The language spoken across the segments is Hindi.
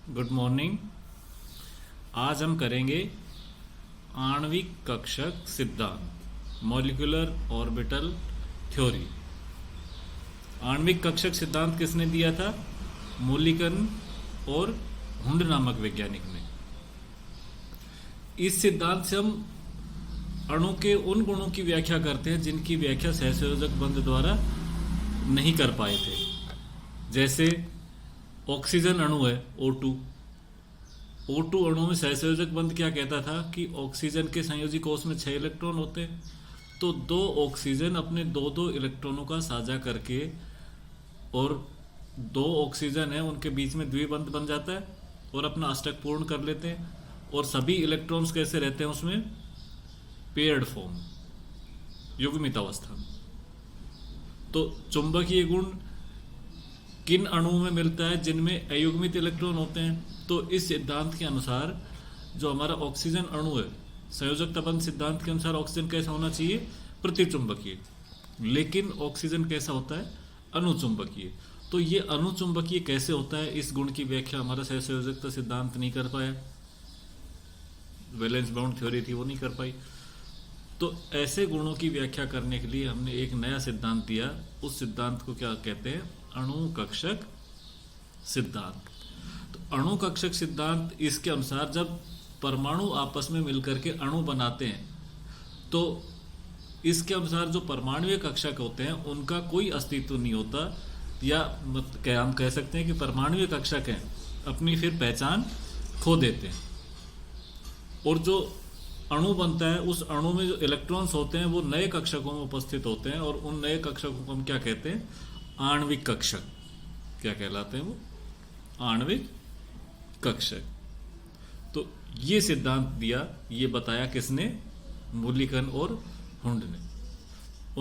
Good morning. आज हम करेंगे आणविक कक्षक सिद्धांत, मॉलिक्यूलर ऑर्बिटल थ्योरी। आणविक कक्षक सिद्धांत किसने दिया था? मोलिकन और हुंड नामक वैज्ञानिक ने। इस सिद्धांत से हम अणु के उन गुणों की व्याख्या करते हैं जिनकी व्याख्या सहसंयोजक बंध द्वारा नहीं कर पाए थे। जैसे ऑक्सीजन अणु है O2। O2 अणु में सहसंयोजक बंध क्या कहता था कि ऑक्सीजन के संयोजी कोष में 6 इलेक्ट्रॉन होते हैं, तो 2 ऑक्सीजन अपने 2 इलेक्ट्रॉनों का साझा करके और 2 ऑक्सीजन है उनके बीच में द्विबंध बन जाता है और अपना अष्टक पूर्ण कर लेते हैं। और सभी इलेक्ट्रॉन्स कैसे रहते हैं उसमें? पेयर्ड फॉर्म, युग्मित अवस्था। तो चुंबकीय गुण किन अणुओं में मिलता है? जिनमें अयुग्मित इलेक्ट्रॉन होते हैं। तो इस सिद्धांत के अनुसार जो हमारा ऑक्सीजन अणु है, संयोजकता बंध सिद्धांत के अनुसार ऑक्सीजन कैसा होना चाहिए? प्रतिचुंबकीय। लेकिन ऑक्सीजन कैसा होता है? अनुचुंबकीय। तो ये अनुचुंबकीय कैसे होता है, इस गुण की व्याख्या हमारा सहसंयोजकता सिद्धांत नहीं कर पाया। वैलेंस बाउंड थ्योरी थी वो नहीं कर पाई। तो ऐसे गुणों की व्याख्या करने के लिए हमने एक नया सिद्धांत दिया। उस सिद्धांत को क्या कहते हैं? अणु कक्षक सिद्धांत। तो अणु कक्षक सिद्धांत इसके अनुसार जब परमाणु आपस में मिलकर के अणु बनाते हैं तो इसके अनुसार जो परमाणुीय कक्षक होते हैं उनका कोई अस्तित्व नहीं होता, या क्या हम कह सकते हैं कि परमाणुीय कक्षक हैं अपनी फिर पहचान खो देते हैं। और जो अणु बनता है उस अणु में जो इलेक्ट्रॉन्स होते हैं वो नए कक्षकों में उपस्थित होते हैं और उन नए कक्षकों को हम क्या कहते हैं? आणविक कक्षक। क्या कहलाते हैं वो? आणविक कक्षक। तो ये सिद्धांत दिया, ये बताया किसने? मोलिकन और हुंड ने।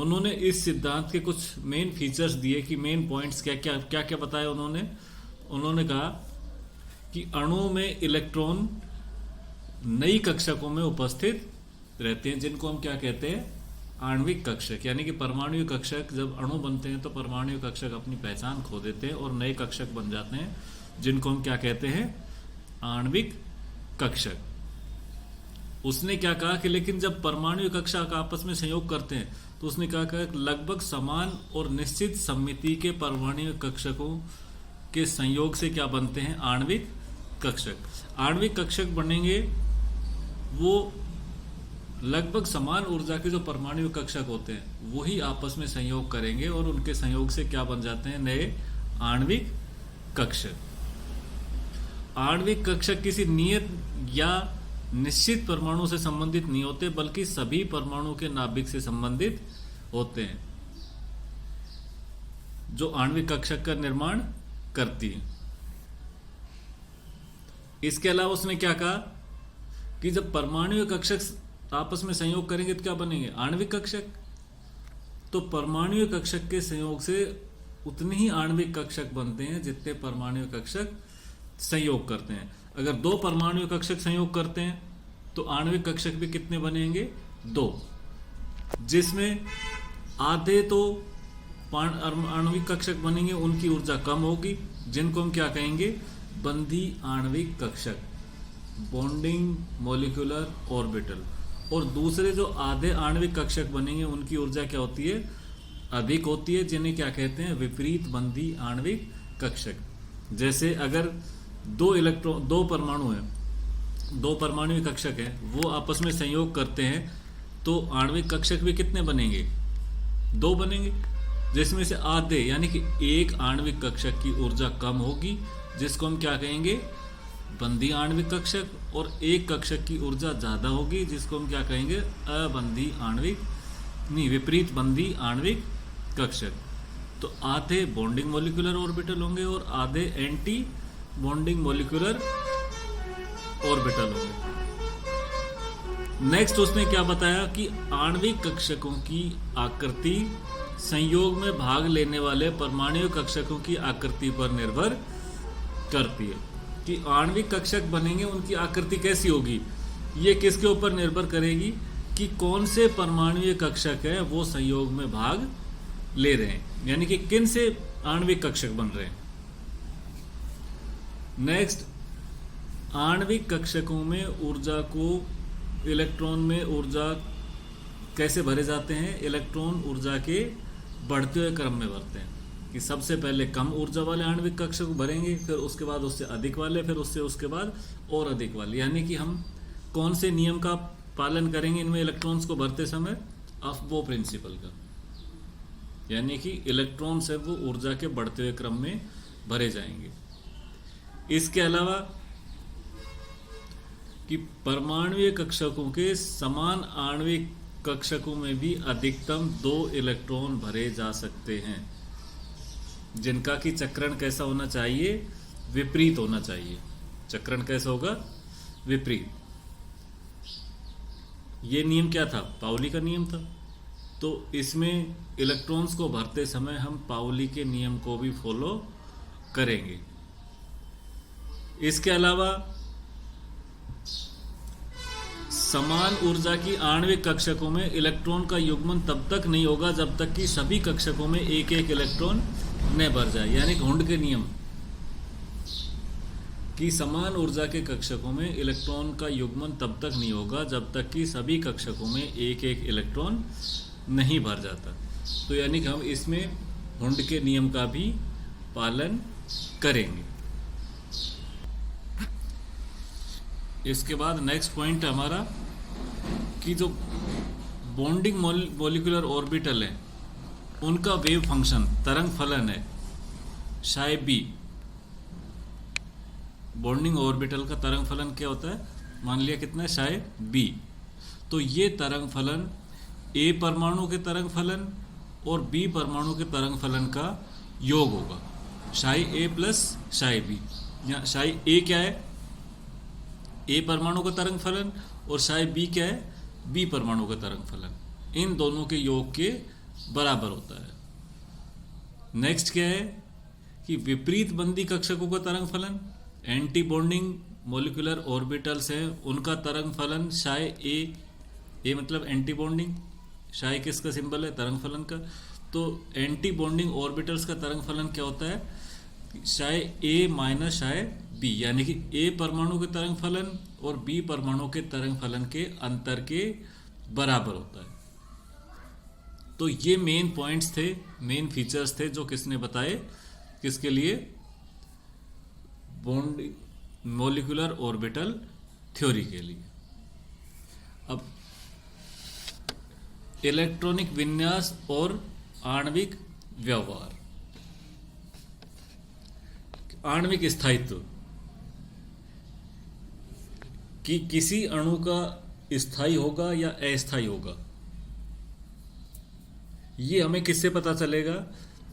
उन्होंने इस सिद्धांत के कुछ मेन फीचर्स दिए कि मेन पॉइंट्स क्या क्या क्या क्या बताया उन्होंने कहा कि अणु में इलेक्ट्रॉन नई कक्षकों में उपस्थित रहते हैं जिनको हम क्या कहते हैं? आणविक कक्षक। यानी कि परमाणु कक्षक जब अणु बनते हैं तो परमाणु कक्षक अपनी पहचान खो देते हैं और नए कक्षक बन जाते हैं जिनको हम क्या कहते हैं? आणविक कक्षक। उसने क्या कहा कि लेकिन जब परमाणु कक्षक आपस में संयोग करते हैं तो उसने क्या कहा? लगभग समान और निश्चित सममिति के परमाणु कक्षकों के संयोग से क्या बनते हैं? आणविक कक्षक। आणविक कक्षक बनेंगे वो लगभग समान ऊर्जा के जो परमाणु कक्षक होते हैं वही आपस में संयोग करेंगे और उनके संयोग से क्या बन जाते हैं? नए आणविक कक्षक। आणविक कक्षक किसी नियत या निश्चित परमाणु से संबंधित नहीं होते बल्कि सभी परमाणु के नाभिक से संबंधित होते हैं जो आणविक कक्षक का निर्माण करती है। इसके अलावा उसने क्या कहा कि जब परमाणु कक्षक आपस में संयोग करेंगे तो क्या बनेंगे? आणविक कक्षक। तो परमाणु कक्षक के संयोग से उतने ही आणविक कक्षक बनते हैं जितने परमाणु कक्षक संयोग करते हैं। अगर 2 परमाणु कक्षक संयोग करते हैं तो आणविक कक्षक भी कितने बनेंगे? 2, जिसमें आधे तो आणविक कक्षक बनेंगे, उनकी ऊर्जा कम होगी, जिनको हम क्या कहेंगे? बंधी आणविक कक्षक, बॉन्डिंग मॉलिक्यूलर ऑर्बिटल। और दूसरे जो आधे आणविक कक्षक बनेंगे उनकी ऊर्जा क्या होती है? अधिक होती है, जिन्हें क्या कहते हैं? विपरीत बंधी आणविक कक्षक। जैसे अगर 2 परमाणु है, 2 परमाणु कक्षक है, वो आपस में संयोग करते हैं तो आणविक कक्षक भी कितने बनेंगे? 2 बनेंगे, जिसमें से आधे यानी कि एक आणविक कक्षक की ऊर्जा कम होगी जिसको हम क्या कहेंगे? बंधी आणविक कक्षक। और एक कक्षक की ऊर्जा ज्यादा होगी जिसको हम क्या कहेंगे? अबंधी आणविक, नहीं, विपरीत बंधी आणविक कक्षक। तो आधे बॉन्डिंग मॉलिक्यूलर ऑर्बिटल होंगे और आधे एंटी बॉन्डिंग मॉलिक्यूलर ऑर्बिटल होंगे। नेक्स्ट उसने क्या बताया कि आणविक कक्षकों की आकृति संयोग में भाग लेने वाले परमाणु कक्षकों की आकृति पर निर्भर करती है। कि आणविक कक्षक बनेंगे उनकी आकृति कैसी होगी, ये किसके ऊपर निर्भर करेगी? कि कौन से परमाणु कक्षक है वो संयोग में भाग ले रहे हैं, यानी कि किन से आणविक कक्षक बन रहे हैं। नेक्स्ट आणविक कक्षकों में ऊर्जा को, इलेक्ट्रॉन में ऊर्जा कैसे भरे जाते हैं? इलेक्ट्रॉन ऊर्जा के बढ़ते हुए क्रम में भरते हैं कि सबसे पहले कम ऊर्जा वाले आणविक कक्षक भरेंगे, फिर उसके बाद उससे अधिक वाले, फिर उसके बाद और अधिक वाले। यानी कि हम कौन से नियम का पालन करेंगे इनमें इलेक्ट्रॉन्स को भरते समय? अफबो प्रिंसिपल का। यानी कि इलेक्ट्रॉन से वो ऊर्जा के बढ़ते हुए क्रम में भरे जाएंगे। इसके अलावा कि परमाणुीय कक्षकों के समान आणविक कक्षकों में भी अधिकतम 2 इलेक्ट्रॉन भरे जा सकते हैं, जिनका कि चक्रण कैसा होना चाहिए? विपरीत होना चाहिए। चक्रण कैसा होगा? विपरीत। ये नियम क्या था? पाउली का नियम था। तो इसमें इलेक्ट्रॉन्स को भरते समय हम पाउली के नियम को भी फॉलो करेंगे। इसके अलावा समान ऊर्जा की आणविक कक्षकों में इलेक्ट्रॉन का युग्मन तब तक नहीं होगा जब तक कि सभी कक्षकों में एक एक इलेक्ट्रॉन न भर जाए। यानी हुंड के नियम कि समान ऊर्जा के कक्षकों में इलेक्ट्रॉन का युग्मन तब तक नहीं होगा जब तक कि सभी कक्षकों में एक एक इलेक्ट्रॉन नहीं भर जाता। तो यानी कि हम इसमें हुंड के नियम का भी पालन करेंगे। इसके बाद नेक्स्ट पॉइंट है हमारा कि जो बॉन्डिंग मॉलिक्यूलर ऑर्बिटल है उनका वेव फंक्शन, तरंग फलन है शाय बी। बॉन्डिंग ऑर्बिटल का तरंग फलन क्या होता है? मान लिया कितना है? शाय बी। तो ये तरंग फलन ए परमाणु के तरंग फलन और बी परमाणु के तरंग फलन का योग होगा। शाय ए प्लस शाय बी। यहाँ शाय ए क्या है? ए परमाणु का तरंग फलन, और शाय बी क्या है? बी परमाणु का तरंग फलन। इन दोनों के योग के बराबर होता है। नेक्स्ट क्या है कि विपरीत बंदी कक्षकों का तरंग फलन, एंटी बॉन्डिंग मॉलिक्यूलर ऑर्बिटल्स हैं उनका तरंग फलन शाय ए मतलब एंटी बॉन्डिंग, शाय किसका सिंबल है? तरंग फलन का। तो एंटी बॉन्डिंग ऑर्बिटल्स का तरंग फलन क्या होता है? शाय ए माइनस शाय बी। यानी कि ए परमाणु के तरंग फलन और बी परमाणु के तरंग फलन के अंतर के बराबर होता है। तो ये मेन पॉइंट्स थे, मेन फीचर्स थे जो किसने बताए? किसके लिए? बॉन्ड मॉलिक्यूलर ऑर्बिटल थ्योरी के लिए। अब इलेक्ट्रॉनिक विन्यास और आणविक व्यवहार। आणविक स्थायित्व कि किसी अणु का स्थायी होगा या अस्थायी होगा, ये हमें किससे पता चलेगा?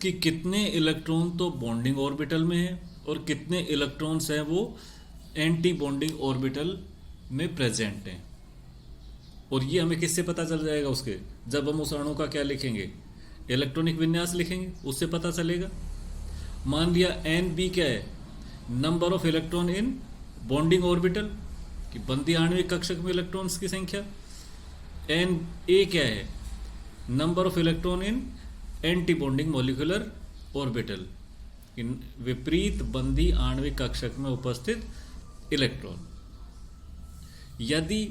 कि कितने इलेक्ट्रॉन तो बॉन्डिंग ऑर्बिटल में है और कितने इलेक्ट्रॉन्स हैं वो एंटी बॉन्डिंग ऑर्बिटल में प्रेजेंट हैं। और ये हमें किससे पता चल जाएगा? उसके जब हम उस अणु का क्या लिखेंगे? इलेक्ट्रॉनिक विन्यास लिखेंगे, उससे पता चलेगा। मान लिया एन बी क्या है? Number of electron in bonding orbital, कि बंदी आणविक कक्षक में इलेक्ट्रॉन्स की संख्या। एन ए क्या है? Number of electron in anti bonding molecular orbital, इन विपरीत बंदी आणविक कक्षक में उपस्थित इलेक्ट्रॉन। यदि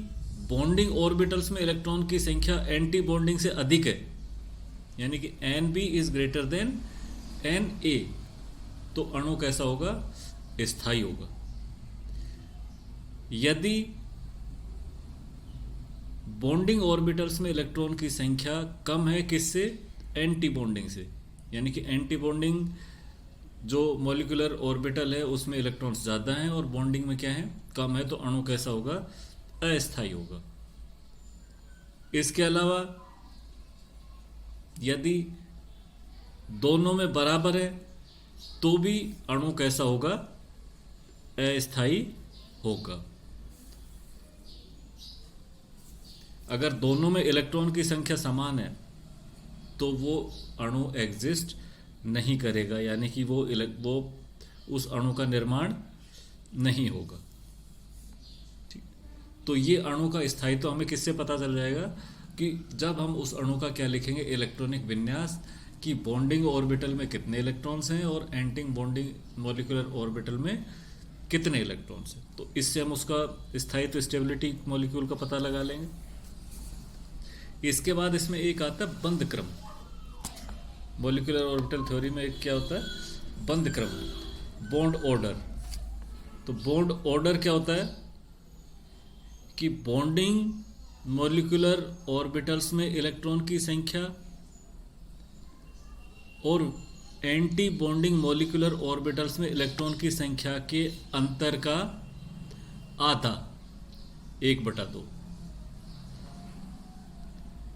बॉन्डिंग ऑर्बिटल्स में इलेक्ट्रॉन की संख्या एंटी बॉन्डिंग से अधिक है, यानी कि N B is greater than N A, तो अणु कैसा होगा? स्थायी होगा। यदि बॉन्डिंग ऑर्बिटल्स में इलेक्ट्रॉन की संख्या कम है, किससे? एंटी बॉन्डिंग से, यानी कि एंटी बॉन्डिंग जो मॉलिक्यूलर ऑर्बिटल है उसमें इलेक्ट्रॉन्स ज़्यादा हैं और बॉन्डिंग में क्या है? कम है, तो अणु कैसा होगा? अस्थायी होगा। इसके अलावा यदि दोनों में बराबर है तो भी अणु कैसा होगा? अस्थायी होगा। अगर दोनों में इलेक्ट्रॉन की संख्या समान है तो वो अणु एग्जिस्ट नहीं करेगा, यानी कि वो उस अणु का निर्माण नहीं होगा। ठीक, तो ये अणु का स्थायित्व हमें किससे पता चल जाएगा? कि जब हम उस अणु का क्या लिखेंगे? इलेक्ट्रॉनिक विन्यास, कि बॉन्डिंग ऑर्बिटल में कितने इलेक्ट्रॉन्स हैं और एंटी बॉन्डिंग मॉलिक्यूलर ऑर्बिटल में कितने इलेक्ट्रॉन्स है। तो इससे हम उसका स्थायित्व स्टेबिलिटी मॉलिक्यूल का पता लगा लेंगे। इसके बाद इसमें एक आता है बंद क्रम। मॉलिक्यूलर ऑर्बिटल थ्योरी में एक क्या होता है, बंद क्रम, बॉन्ड ऑर्डर। तो बॉन्ड ऑर्डर क्या होता है कि बॉन्डिंग मॉलिक्यूलर ऑर्बिटल्स में इलेक्ट्रॉन की संख्या और एंटी बॉन्डिंग मॉलिक्यूलर ऑर्बिटल्स में इलेक्ट्रॉन की संख्या के अंतर का आधा, 1/2।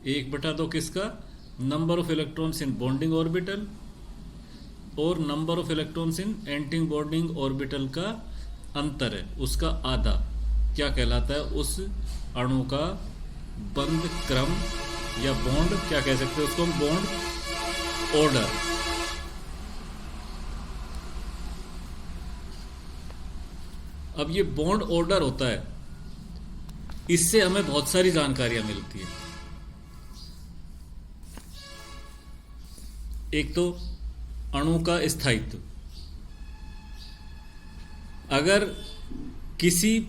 1/2 किसका, number of electrons in bonding orbital और number of electrons in anti bonding orbital का अंतर है, उसका आधा क्या कहलाता है, उस अणु का बंद क्रम या बॉन्ड, क्या कह सकते हैं उसको हम, बॉन्ड ऑर्डर। अब ये बॉन्ड ऑर्डर होता है, इससे हमें बहुत सारी जानकारियां मिलती है। एक तो अणु का स्थायित्व, अगर किसी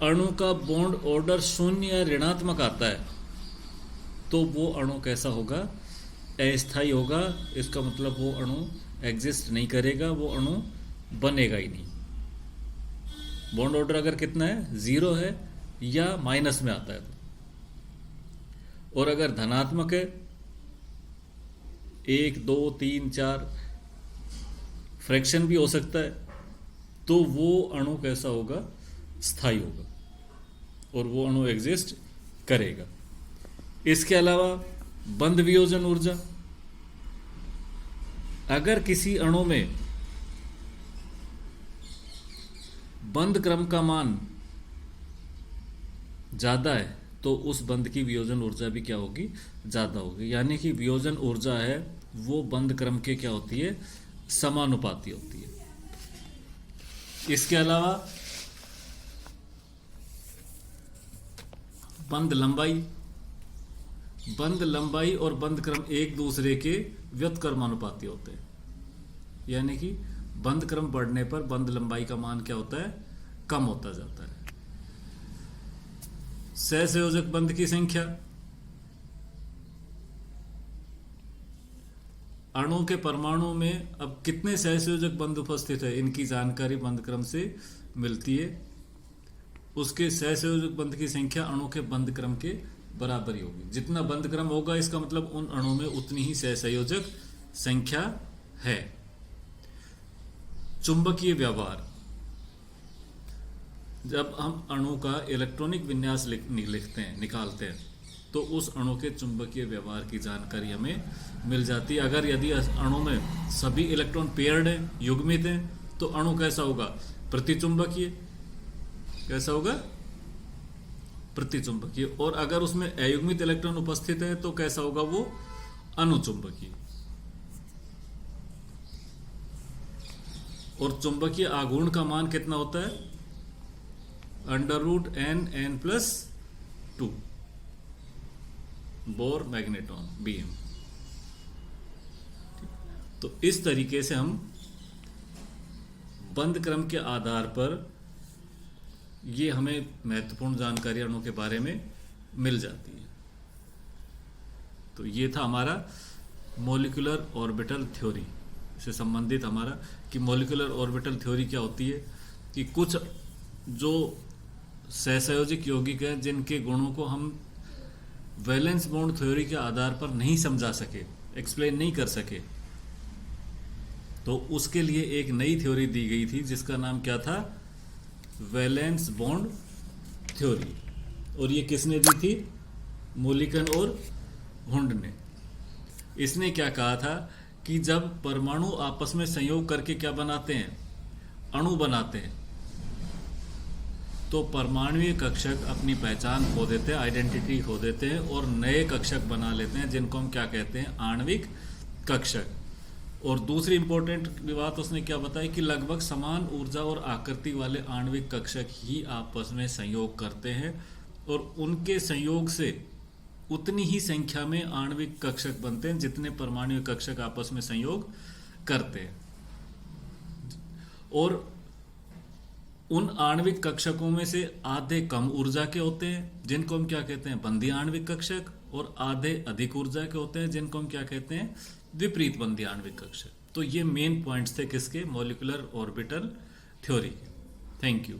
अणु का बॉन्ड ऑर्डर 0 या ऋणात्मक आता है तो वो अणु कैसा होगा, अस्थायी होगा। इसका मतलब वो अणु एग्जिस्ट नहीं करेगा, वो अणु बनेगा ही नहीं। बॉन्ड ऑर्डर अगर कितना है, 0 है या माइनस में आता है तो। और अगर धनात्मक है, 1 2 3 4 फ्रैक्शन भी हो सकता है, तो वो अणु कैसा होगा, स्थायी होगा और वो अणु एग्जिस्ट करेगा। इसके अलावा बंद वियोजन ऊर्जा, अगर किसी अणु में बंद क्रम का मान ज्यादा है तो उस बंद की वियोजन ऊर्जा भी क्या होगी, ज्यादा होगी। यानी कि वियोजन ऊर्जा है वो बंद क्रम के क्या होती है, समानुपाती होती है। इसके अलावा बंद लंबाई और बंद क्रम एक दूसरे के व्युत्क्रमानुपाती होते हैं। यानी कि बंद क्रम बढ़ने पर बंद लंबाई का मान क्या होता है, कम होता जाता है। सहसंयोजक बंध की संख्या, अणु के परमाणु में अब कितने सहसंयोजक बंध उपस्थित है, इनकी जानकारी बंध क्रम से मिलती है। उसके सहसंयोजक बंध की संख्या अणु के बंध क्रम के बराबर ही होगी। जितना बंध क्रम होगा इसका मतलब उन अणु में उतनी ही सहसंयोजक संख्या है। चुंबकीय व्यवहार, जब हम अणु का इलेक्ट्रॉनिक विन्यास लिखते हैं, निकालते हैं, तो उस अणु के चुंबकीय व्यवहार की जानकारी हमें मिल जाती है। अगर यदि अणु में सभी इलेक्ट्रॉन पेयर्ड हैं, युग्मित हैं, तो अणु कैसा होगा, प्रतिचुंबकीय। कैसा होगा, प्रतिचुंबकीय। और अगर उसमें अयुग्मित इलेक्ट्रॉन उपस्थित है तो कैसा होगा, वो अनुचुंबकीय। और चुंबकीय आघूर्ण का मान कितना होता है, √n+2 बोर मैग्नेट्रॉन बीम। तो इस तरीके से हम बंद क्रम के आधार पर ये हमें महत्वपूर्ण जानकारी अणु के बारे में मिल जाती है। तो ये था हमारा मॉलिक्यूलर ऑर्बिटल थ्योरी से संबंधित हमारा, कि मॉलिक्यूलर ऑर्बिटल थ्योरी क्या होती है, कि कुछ जो सहसंयोजक यौगिक हैं जिनके गुणों को हम वैलेंस बॉन्ड थ्योरी के आधार पर नहीं समझा सके, एक्सप्लेन नहीं कर सके, तो उसके लिए एक नई थ्योरी दी गई थी जिसका नाम क्या था, वैलेंस बॉन्ड थ्योरी। और ये किसने दी थी, मोलिकन और हुंड ने। इसने क्या कहा था कि जब परमाणु आपस में संयोग करके क्या बनाते हैं, अणु बनाते हैं, तो परमाणुीय कक्षक अपनी पहचान खो देते हैं, आइडेंटिटी खो देते हैं और नए कक्षक बना लेते हैं जिनको हम क्या कहते हैं, आणविक कक्षक। और दूसरी इंपॉर्टेंट बात उसने क्या बताई कि लगभग समान ऊर्जा और आकृति वाले आणविक कक्षक ही आपस में संयोग करते हैं और उनके संयोग से उतनी ही संख्या में आणविक कक्षक बनते हैं जितने परमाणु कक्षक आपस में संयोग करते हैं। और उन आणविक कक्षकों में से आधे कम ऊर्जा के होते हैं जिनको हम क्या कहते हैं, बंधी आणविक कक्षक, और आधे अधिक ऊर्जा के होते हैं जिनको हम क्या कहते हैं, विपरीत बंधी आणविक कक्षक। तो ये मेन पॉइंट्स थे किसके, मॉलिक्यूलर ऑर्बिटल थ्योरी के। Thank you.